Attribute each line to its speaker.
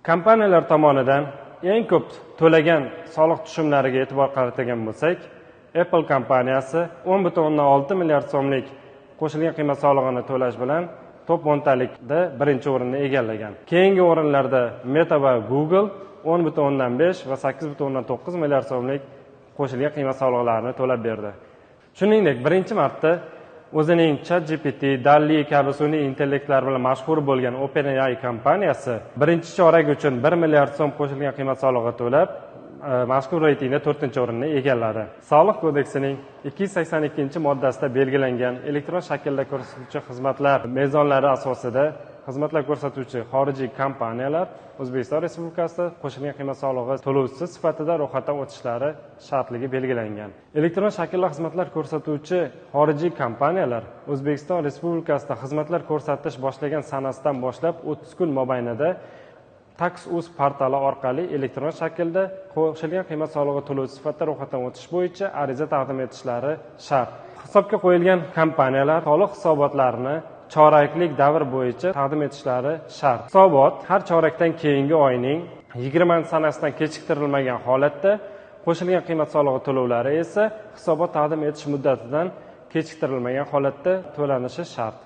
Speaker 1: Kompaniyalar tomonidan eng ko'p to'lagan soliq tushumlariga e'tibor qaratadigan bo'lsak, Apple kompaniyasi 10,6 milliard so'mlik qo'shilgan qiymat solig'ini to'lash bilan top 10 talikda birinchi o'rinni egallagan. Keyingi o'rinlarda Meta va Google 10,5 va 8,9 milliard so'mlik qo'shilgan qiymat solig'larini to'lab berdi. Shuningdek, birinchi marta o'zining ChatGPT, DALL-E kabi sun'iy intellektlar bilan mashhur bo'lgan OpenAI kompaniyasi birinchi chorak uchun 1 milliard so'm qo'shilgan qiymat solig'i to'lab, mazkur reytingda 4-o'rinni egalladi. Soliq kodeksining 282-moddasida belgilangan elektron shaklda ko'rsatuvchi xizmatlar mezonlari asosida xizmatlar ko'rsatuvchi xorijiy kompaniyalar O'zbekiston Respublikasida qo'shilgan qiymat solig'i to'lovchisi sifatida ro'yxatdan o'tishlari shartligi belgilangan. Elektron shaklda xizmatlar ko'rsatuvchi xorijiy kompaniyalar O'zbekiston Respublikasida xizmatlar ko'rsatish boshlagan sanasidan boshlab 30 kun mobaynida Tax.uz portali orqali elektron shaklda qo'shilgan qiymat solig'i to'lovchi sifatida ro'yxatdan o'tish bo'yicha ariza taqdim etishlari shart. Hisobga qo'yilgan kompaniyalar soliq hisobotlarini choraklik davr bo'yicha taqdim etishlari shart. Hisobot har chorakdan keyingi oyning 20 sanasidan kechiktirilmagan holatda, qo'shilgan qiymat solig'i to'lovlari esa hisobot taqdim etish muddatidan kechiktirilmagan holatda to'lanishi shart.